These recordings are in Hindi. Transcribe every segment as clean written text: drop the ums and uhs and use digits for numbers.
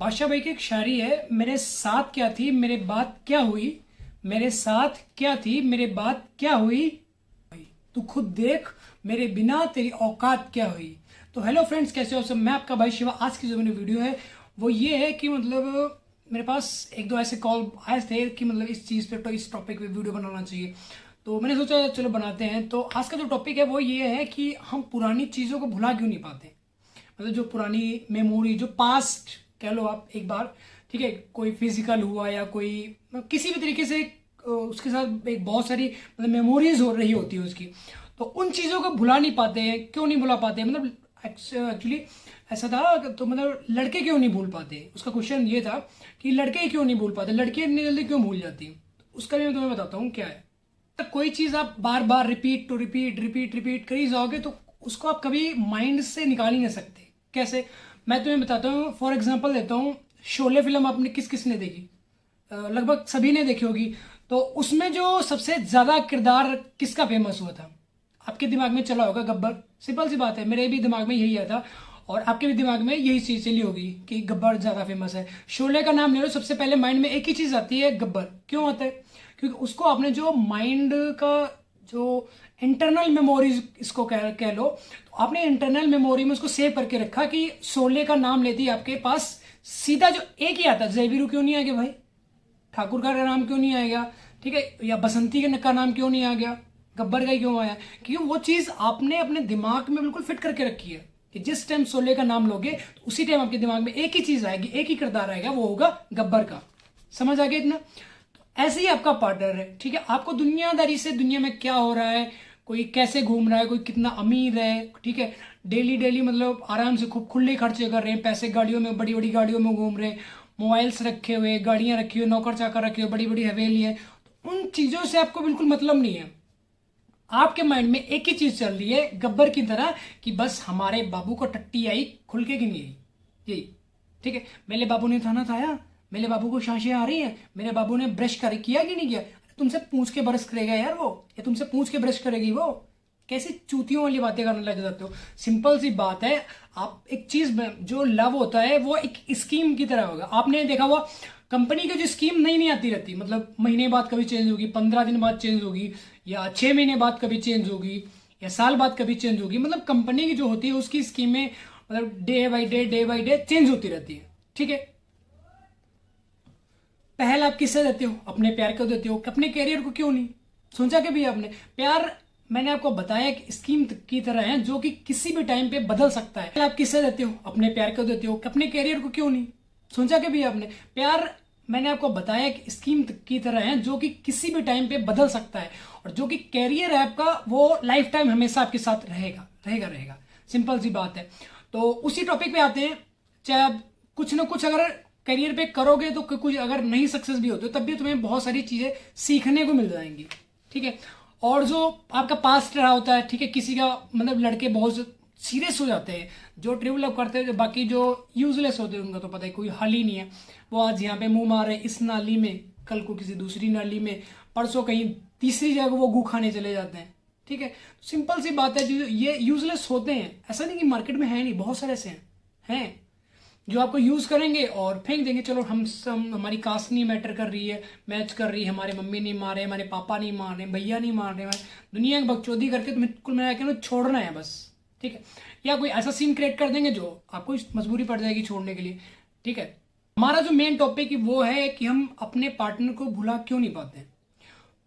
बादशाह भाई की एक शायरी है, मेरे साथ क्या थी मेरे बात क्या हुई, मेरे साथ क्या थी मेरे बात क्या हुई, तू खुद देख मेरे बिना तेरी औकात क्या हुई। तो हेलो फ्रेंड्स, कैसे हो सब। मैं आपका भाई शिवा। आज की जो मेरी वीडियो है वो ये है कि मतलब मेरे पास एक दो ऐसे कॉल आए थे कि मतलब इस चीज़ पे, तो इस टॉपिक पे वीडियो बनाना चाहिए, तो मैंने सोचा चलो बनाते हैं। तो आज का जो टॉपिक है वो ये है कि हम पुरानी चीज़ों को भुला क्यों नहीं पाते। मतलब जो पुरानी मेमोरी, जो पास्ट कह लो आप एक बार, ठीक है, कोई फिजिकल हुआ या कोई किसी भी तरीके से उसके साथ एक बहुत सारी मतलब मेमोरीज हो रही होती है उसकी, तो उन चीज़ों को भुला नहीं पाते हैं। क्यों नहीं भुला पाते, मतलब एक्चुअली ऐसा था। तो मतलब लड़के क्यों नहीं भूल पाते, उसका क्वेश्चन ये था कि लड़के क्यों नहीं भूल पाते, लड़कियां इतनी जल्दी क्यों भूल जाती हैं। तो उसका भी मैं तुम्हें बताता हूँ क्या है। कोई चीज़ आप बार बार repeat to repeat repeat repeat करी जाओगे तो उसको आप कभी माइंड से निकाल ही नहीं सकते। कैसे, मैं तुम्हें बताता हूँ, फॉर एग्जांपल देता हूँ। शोले फिल्म आपने किस किस ने देखी, लगभग सभी ने देखी होगी। तो उसमें जो सबसे ज्यादा किरदार किसका फेमस हुआ था, आपके दिमाग में चला होगा गब्बर। सिंपल सी बात है, मेरे भी दिमाग में यही आया था और आपके भी दिमाग में यही चीज चली होगी कि गब्बर ज्यादा फेमस है। शोले का नाम ले लो, सबसे पहले माइंड में एक ही चीज आती है, गब्बर। क्यों आता है? क्योंकि उसको आपने जो माइंड का जो इंटरनल मेमोरीज इसको कह लो, तो आपने इंटरनल मेमोरी में उसको सेव करके रखा कि शोले का नाम लेती है आपके पास सीधा जो एक ही आता है, जयवीरू क्यों नहीं आ गया भाई, ठाकुर का नाम क्यों नहीं आएगा, ठीक है, या बसंती का नाम क्यों नहीं आ गया, गब्बर का ही क्यों आया। क्योंकि वो चीज आपने अपने दिमाग में बिल्कुल फिट करके रखी है कि जिस टाइम शोले का नाम लोगे तो उसी टाइम आपके दिमाग में एक ही चीज आएगी, एक ही किरदार आएगा, वो होगा गब्बर का। समझ आ गया इतना? तो ऐसे ही आपका पार्टनर है, ठीक है। आपको दुनियादारी से, दुनिया में क्या हो रहा है, कोई कैसे घूम रहा है, कोई कितना अमीर है, ठीक है, डेली डेली मतलब आराम से खूब खुले खर्चे कर रहे हैं, पैसे गाड़ियों में, बड़ी बड़ी गाड़ियों में घूम रहे हैं, मोबाइल्स रखे हुए, गाड़ियां रखी हुई, नौकर चाकर रखे हुए, बड़ी बड़ी हवेली है। तो उन चीजों से आपको बिल्कुल मतलब नहीं है। आपके माइंड में एक ही चीज चल रही है गब्बर की तरह कि बस हमारे बाबू को टट्टी आई, खुल के कि नहीं आई, यही। ठीक है, मेरे बाबू ने खाना खाया, मेरे बाबू को सांसें आ रही हैं, मेरे बाबू ने ब्रश कर किया कि नहीं किया। तुमसे पूछ के ब्रश करेगा यार वो, या तुमसे पूछ के ब्रश करेगी वो? कैसी चूतियों वाली बातें करने लग जाते हो। सिंपल सी बात है, आप एक चीज में जो लव होता है वो एक स्कीम की तरह होगा। आपने देखा हुआ कंपनी की जो स्कीम नई नहीं आती रहती, मतलब महीने बाद कभी चेंज होगी, 15 दिन बाद चेंज होगी, या 6 महीने बाद कभी चेंज होगी, या साल बाद कभी चेंज होगी। मतलब कंपनी की जो होती है उसकी स्कीमें मतलब डे बाई डे चेंज होती रहती है, ठीक है। पहल आप किससे देते हो? अपने प्यार को देते हो, अपने कैरियर को क्यों नहीं सोचा कि भी आपने प्यार, मैंने आपको बताया कि स्कीम की तरह है जो कि किसी भी टाइम पे बदल सकता है। पहल आप किससे देते हो? अपने प्यार को देते हो, अपने कैरियर को क्यों नहीं सोचा कि भी आपने प्यार, मैंने आपको बताया कि स्कीम की तरह है जो कि किसी भी टाइम पे बदल सकता है, और जो कि कैरियर है आपका वो लाइफ टाइम हमेशा आपके साथ रहेगा रहेगा रहेगा। सिंपल सी बात है। तो उसी टॉपिक पे आते हैं। चाहे आप कुछ ना कुछ अगर करियर पे करोगे तो कुछ अगर नहीं सक्सेस भी होते तब भी तुम्हें बहुत सारी चीजें सीखने को मिल जाएंगी, ठीक है। और जो आपका पास्ट रहा होता है, ठीक है, किसी का मतलब लड़के बहुत सीरियस हो जाते हैं जो ट्रू लव करते हैं, बाकी जो यूजलेस होते हैं उनका तो पता ही कोई हल ही नहीं है। वो आज यहाँ पे मुंह मारे इस नाली में, कल को किसी दूसरी नाली में, परसों कहीं तीसरी जगह वो गू खाने चले जाते हैं, ठीक है। सिंपल सी बात है, जो ये यूजलेस होते हैं, ऐसा नहीं कि मार्केट में है नहीं, बहुत सारे ऐसे हैं जो आपको यूज करेंगे और फेंक देंगे। चलो हम सब, हमारी कास्ट नहीं मैटर कर रही है, मैच कर रही है, हमारे मम्मी नहीं मार रहे, हमारे पापा नहीं मार रहे, भैया नहीं मार रहे, दुनिया की बकचोदी करके तुम्हें कुल मिला के छोड़ना है बस, ठीक है। या कोई ऐसा सीन क्रिएट कर देंगे जो आपको मजबूरी पड़ जाएगी छोड़ने के लिए, ठीक है। हमारा जो मेन टॉपिक वो है कि हम अपने पार्टनर को भुला क्यों नहीं पाते।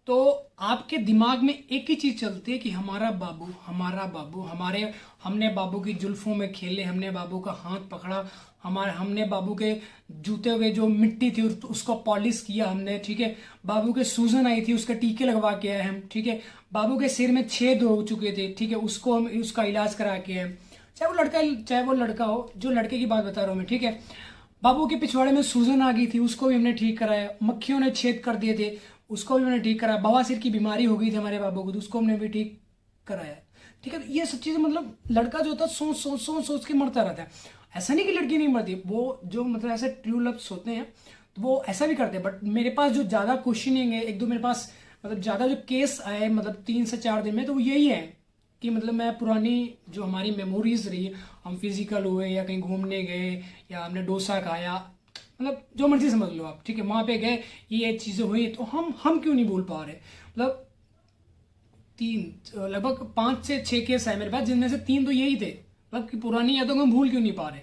तो आपके दिमाग में एक ही चीज चलती है कि हमारा बाबू, हमारा बाबू, हमारे, हमने बाबू की जुल्फों में खेले, हमने बाबू का हाथ पकड़ा, हमने बाबू के जूते हुए जो मिट्टी थी उसको पॉलिश किया हमने, ठीक है। बाबू के सूजन आई थी उसके टीके लगवा के आए हम, ठीक है। बाबू के सिर में छेद हो चुके थे, ठीक है, उसको हम उसका इलाज करा के आए। चाहे वो लड़का हो, जो लड़के की बात बता रहा हूँ मैं, ठीक है। बाबू के पिछवाड़े में सूजन आ गई थी, उसको भी हमने ठीक कराया। मक्खियों ने छेद कर दिए थे, उसको भी हमने ठीक कराया। बवासीर की बीमारी हो गई थी हमारे बाबू को, तो उसको हमने भी ठीक कराया, ठीक है। ये सब चीजें मतलब लड़का जो होता है सोच सोच सोच सोच के मरता रहता है। ऐसा नहीं कि लड़की नहीं मरती, वो जो मतलब ऐसे ट्रू लव्स होते हैं तो वो ऐसा भी करते हैं। बट मेरे पास जो ज्यादा क्वेश्चनिंग है, एक दो मेरे पास मतलब ज्यादा जो केस आए मतलब 3 से 4 दिन में, तो वो यही है कि मतलब मैं पुरानी जो हमारी मेमोरीज रही, हम फिजिकल हुए या कहीं घूमने गए या हमने डोसा खाया, मतलब जो मर्जी समझ लो आप, ठीक है, वहां पे गए, ये चीजें हुई, तो हम क्यों नहीं भूल पा रहे? मतलब लगभग 5 से 6 केस है मेरे पास, जिनमें से 3 तो यही थे, मतलब कि पुरानी यादों को हम भूल क्यों नहीं पा रहे।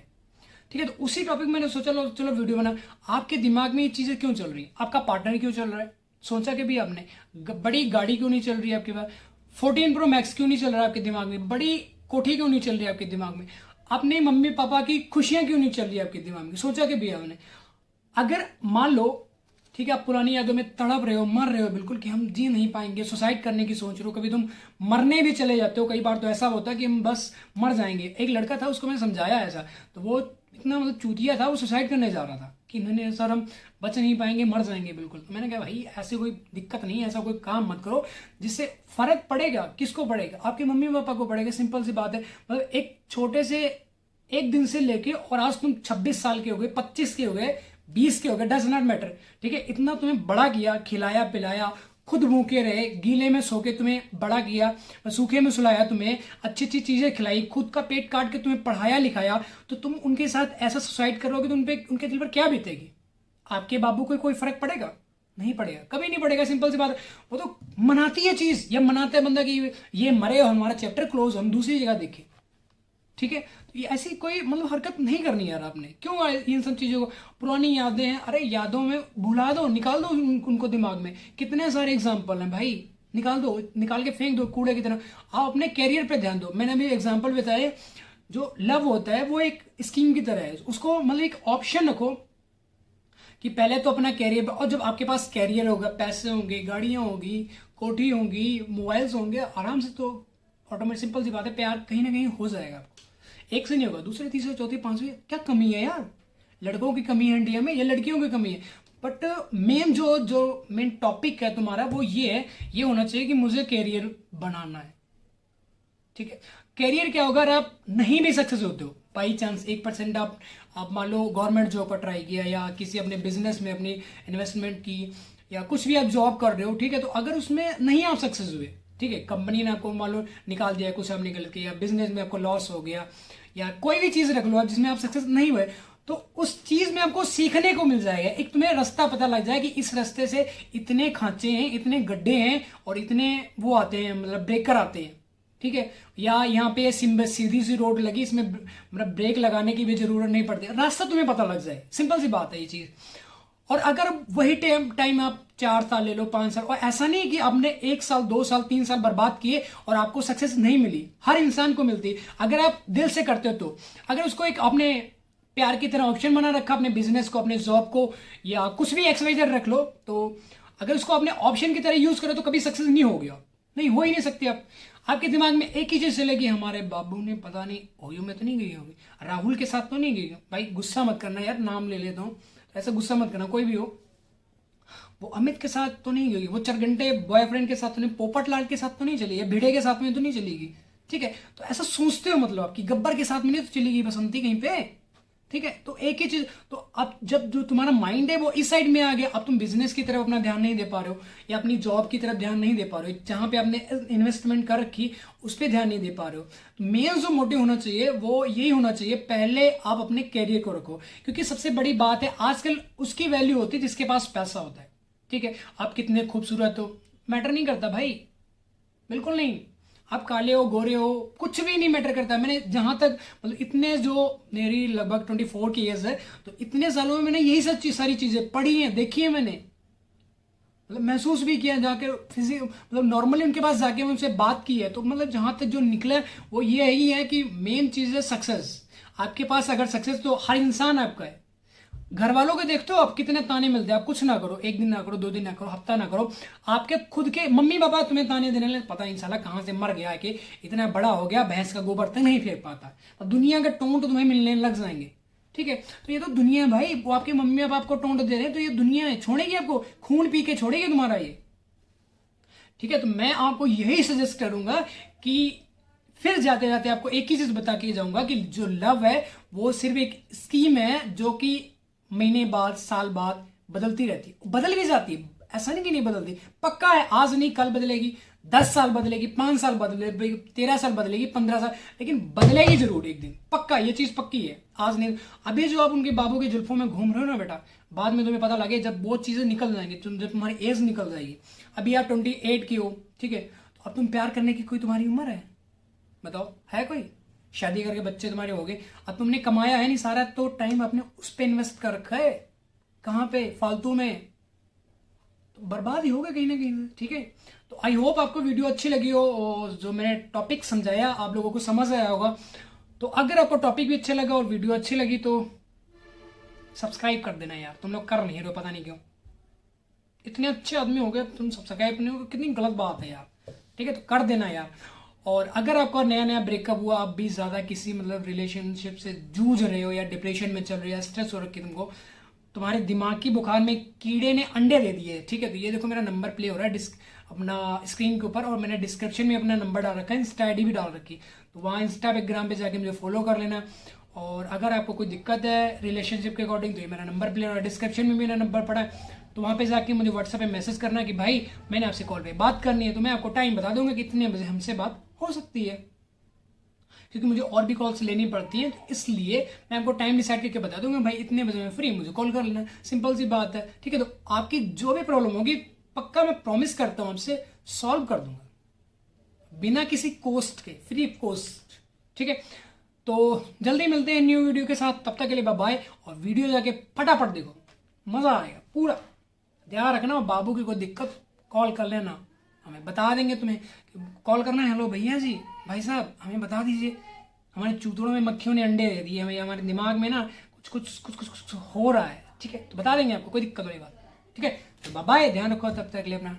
ठीक है, तो उसी टॉपिक मैंने सोचा चलो वीडियो बना। आपके दिमाग में ये चीजें क्यों चल रही, आपका पार्टनर क्यों चल रहा है, सोचा कि भी आपने बड़ी गाड़ी क्यों नहीं चल रही है आपके पास, 14 प्रो मैक्स क्यों नहीं चल रहा है आपके दिमाग में, बड़ी कोठी क्यों नहीं चल रही है आपके दिमाग में, अपने मम्मी पापा की खुशियां क्यों नहीं चल रही है आपके दिमाग में, सोचा कि भी आपने? अगर मान लो, ठीक है, आप पुरानी यादों में तड़प रहे हो, मर रहे हो बिल्कुल कि हम जी नहीं पाएंगे, सुसाइड करने की सोच रहे हो, कभी तुम मरने भी चले जाते हो, कई बार तो ऐसा होता है कि हम बस मर जाएंगे। एक लड़का था, उसको मैंने समझाया ऐसा, तो वो इतना मतलब चूतिया था, वो सुसाइड करने जा रहा था कि नहीं सर हम बच नहीं पाएंगे, मर जाएंगे बिल्कुल। तो मैंने कहा भाई ऐसी कोई दिक्कत नहीं है, ऐसा कोई काम मत करो जिससे फर्क पड़ेगा। किसको पड़ेगा? आपके मम्मी पापा को पड़ेगा, सिंपल सी बात है। मतलब एक छोटे से एक दिन से लेके और आज तुम 26 साल के हो गए, 25 के हो गए, 20 के हो गए, डज नॉट मैटर, ठीक है, इतना तुम्हें बड़ा किया, खिलाया पिलाया, खुद भूखे रहे, गीले में सो के तुम्हें बड़ा किया, सूखे में सुलाया, तुम्हें अच्छी अच्छी चीजें खिलाई, खुद का पेट काट के तुम्हें पढ़ाया लिखाया, तो तुम उनके साथ ऐसा सुसाइड करोगे तो उनके दिल पर क्या बीतेगी? आपके बाबू को कोई फर्क पड़ेगा? नहीं पड़ेगा, कभी नहीं पड़ेगा, सिंपल सी बात है। वो तो मनाती है चीज, या मनाता है बंदा कि ये मरे और हमारा चैप्टर क्लोज, हम दूसरी जगह देखें। ठीक है, तो ये ऐसी कोई मतलब हरकत नहीं करनी यार। आपने क्यों इन सब चीजों को, पुरानी यादें हैं, अरे यादों में भुला दो, निकाल दो उनको दिमाग में। कितने सारे एग्जाम्पल हैं भाई, निकाल दो, निकाल के फेंक दो कूड़े की तरह। आप अपने कैरियर पे ध्यान दो। मैंने अभी एग्जाम्पल बताए, जो लव होता है वो एक स्कीम की तरह है, उसको मतलब एक ऑप्शन रखो कि पहले तो अपना कैरियर, और जब आपके पास कैरियर होगा, पैसे होंगे, गाड़ियां होगी, कोठी होंगी, मोबाइल्स होंगे, आराम से तो ऑटोमेटिक, सिंपल सी बात है, प्यार कहीं ना कहीं हो जाएगा आपको। एक से नहीं होगा, दूसरे तीसरे चौथे पांचवी, क्या कमी है यार? लड़कों की कमी है इंडिया में या लड़कियों की कमी है? बट मेन जो मेन टॉपिक है तुम्हारा वो ये है, ये होना चाहिए कि मुझे कैरियर बनाना है। ठीक है, कैरियर क्या होगा? अगर आप नहीं भी सक्सेस होते हो, बाई चांस 1% आप मान लो गवर्नमेंट जॉब का ट्राई किया, या किसी अपने बिजनेस में अपनी इन्वेस्टमेंट की, या कुछ भी आप जॉब कर रहे हो, ठीक है, तो अगर उसमें नहीं आप सक्सेस हुए, ठीक है, कंपनी ने आपको मान लो निकाल दिया, कुछ आप निकल के, या बिजनेस में आपको लॉस हो गया, या कोई भी चीज रख लो आप जिसमें आप सक्सेस नहीं हुए, तो उस चीज में आपको सीखने को मिल जाएगा। एक तुम्हें रास्ता पता लग जाएगा कि इस रास्ते से इतने खांचे हैं, इतने गड्ढे हैं, और इतने वो आते हैं, मतलब ब्रेकर आते हैं। ठीक है, या यहाँ पे सीधी सी रोड लगी, इसमें मतलब ब्रेक लगाने की भी जरूरत नहीं पड़ती, रास्ता तुम्हें पता लग जाए, सिंपल सी बात है ये चीज। और अगर वही टाइम आप 4 साल ले लो, 5 साल, और ऐसा नहीं कि आपने 1 साल 2 साल 3 साल बर्बाद किए और आपको सक्सेस नहीं मिली, हर इंसान को मिलती अगर आप दिल से करते हो तो। अगर उसको एक आपने प्यार की तरह ऑप्शन बना रखा, अपने बिजनेस को, अपने जॉब को, या कुछ भी एक्सवाइजर रख लो, तो अगर उसको अपने ऑप्शन की तरह यूज करो तो कभी सक्सेस नहीं हो गया, नहीं हो ही नहीं सकती आप। आपके दिमाग में एक ही चीज चलेगी, हमारे बाबू ने पता नहीं ओयो में तो नहीं गई होगी, राहुल के साथ तो नहीं गई। भाई गुस्सा मत करना यार, नाम ले लेता हूँ, ऐसा गुस्सा मत करना, कोई भी हो, वो अमित के साथ तो नहीं गई, वो चरगंटे बॉयफ्रेंड के साथ तो नहीं, पोपट लाल के साथ तो नहीं चली, भिड़े के साथ में तो नहीं चलेगी। ठीक है, तो ऐसा सोचते हो मतलब आपकी गब्बर के साथ में नहीं तो चलेगी बसंती कहीं पे। ठीक है, तो एक ही चीज, तो अब जब जो तुम्हारा माइंड है वो इस साइड में आ गया, अब तुम बिजनेस की तरफ अपना ध्यान नहीं दे पा रहे हो, या अपनी जॉब की तरफ ध्यान नहीं दे पा रहे हो, जहां पे आपने इन्वेस्टमेंट कर रखी उस पर ध्यान नहीं दे पा रहे हो। तो मेन जो मोटिव होना चाहिए वो यही होना चाहिए, पहले आप अपने कैरियर को रखो, क्योंकि सबसे बड़ी बात है आजकल उसकी वैल्यू होती है जिसके पास पैसा होता है। ठीक है, आप कितने खूबसूरत हो मैटर नहीं करता भाई, बिल्कुल नहीं। आप काले हो, गोरे हो, कुछ भी नहीं मैटर करता। मैंने जहां तक मतलब इतने, जो मेरी लगभग 24 की एज है, तो इतने सालों में मैंने यही सब सारी चीजें पढ़ी हैं, देखी है, मैंने मतलब महसूस भी किया, जाके फिजिक मतलब नॉर्मली उनके पास जाके उनसे बात की है। तो मतलब जहां तक जो निकला वो ये ही है कि मेन चीज है सक्सेस। आपके पास अगर सक्सेस, तो हर इंसान आपका है। घर वालों के देखते हो आप कितने ताने मिलते हैं, आप कुछ ना करो, 1 दिन ना करो, 2 दिन ना करो, हफ्ता ना करो, आपके खुद के मम्मी पापा तुम्हें ताने देने लगे, पता नहीं साला कहां से मर गया है कि इतना बड़ा हो गया, भैंस का गोबर तक नहीं फेंक पाता। अब दुनिया के टोंट तुम्हें मिलने लग जाएंगे। ठीक है, तो ये तो दुनिया है भाई, वो आपके मम्मी पापा आपको टोंट दे रहे हैं, तो ये दुनिया है, छोड़ेगी आपको, खून पी के छोड़ेगी तुम्हारा ये। ठीक है, तो मैं आपको यही सजेस्ट करूंगा कि फिर जाते जाते आपको एक ही चीज बता के जाऊंगा कि जो लव है वो सिर्फ एक स्कीम है, जो कि महीने बाद, साल बाद बदलती रहती है, बदल भी जाती है, ऐसा नहीं कि नहीं बदलती, पक्का है आज नहीं कल बदलेगी, 10 साल बदलेगी, 5 साल बदलेगी, 13 साल बदलेगी, 15 साल, लेकिन बदलेगी जरूर एक दिन, पक्का, ये चीज पक्की है। आज नहीं, अभी जो आप उनके बाबू के जुल्फों में घूम रहे हो ना बेटा, बाद में तुम्हें पता लगे जब वो चीजें निकल जाएंगी, जब तुम्हारी एज निकल जाएगी। अभी आप 28 की हो, ठीक है, तो अब तुम प्यार करने की कोई तुम्हारी उम्र है? बताओ, है कोई? शादी करके बच्चे तुम्हारे हो गए, अब तुमने कमाया है नहीं सारा, तो टाइम अपने उस पर इन्वेस्ट कर रखा है, कहाँ पे? फालतू में, तो बर्बाद ही होगा कहीं ना कहीं, ठीक है। तो आई होप आपको वीडियो अच्छी लगी हो, और जो मैंने टॉपिक समझाया आप लोगों को समझ आया होगा। तो अगर आपको टॉपिक भी अच्छा लगा और वीडियो अच्छी लगी तो सब्सक्राइब कर देना यार, तुम लोग कर नहीं रहे, पता नहीं क्यों। इतने अच्छे आदमी हो गए, तुम सब्सक्राइब नहीं हो, कितनी गलत बात है यार, ठीक है, तो कर देना यार। और अगर आपका नया नया ब्रेकअप हुआ, आप भी ज़्यादा किसी मतलब रिलेशनशिप से जूझ रहे हो, या डिप्रेशन में चल रहे हो, या स्ट्रेस हो रखी तुमको, तुम्हारे दिमाग की बुखार में कीड़े ने अंडे दे दिए, ठीक है, तो ये देखो मेरा नंबर प्ले हो रहा है अपना स्क्रीन के ऊपर, और मैंने डिस्क्रिप्शन में अपना नंबर डाल रखा है, इंस्टा आईडी भी डाल रखी, तो वहाँ इंस्टाग्राम पे जाके मुझे फॉलो कर लेना। और अगर आपको कोई दिक्कत है रिलेशनशिप के अकॉर्डिंग, तो ये मेरा नंबर प्ले हो रहा है, डिस्क्रिप्शन में मेरा नंबर पड़ा है, तो वहाँ पे जाके मुझे व्हाट्सएप पे मैसेज करना कि भाई मैंने आपसे कॉल पे बात करनी है, तो मैं आपको टाइम बता दूंगा कि इतने बजे हमसे बात हो सकती है, क्योंकि मुझे और भी कॉल्स लेनी पड़ती हैं, तो इसलिए मैं आपको टाइम डिसाइड करके बता दूंगा, भाई इतने बजे मैं फ्री, मुझे कॉल कर लेना, सिंपल सी बात है, ठीक है। तो आपकी जो भी प्रॉब्लम होगी, पक्का मैं प्रॉमिस करता हूँ आपसे सॉल्व कर दूंगा, बिना किसी कॉस्ट के, फ्री कॉस्ट, ठीक है। तो जल्दी मिलते हैं न्यू वीडियो के साथ, तब तक के लिए बाय बाय। और वीडियो जाके फटाफट देखो, मजा आएगा पूरा। ध्यान रखना, बाबू की कोई दिक्कत कॉल कर लेना, हमें बता देंगे तुम्हें, कॉल करना है, हेलो भैया जी, भाई साहब हमें बता दीजिए, हमारे चूतड़ों में मक्खियों ने अंडे दे दिए, हमारे दिमाग में ना कुछ हो रहा है, ठीक है, तो बता देंगे आपको, कोई दिक्कत वाली बात, ठीक है। तो बाय, ध्यान रखो तब तक के लिए अपना।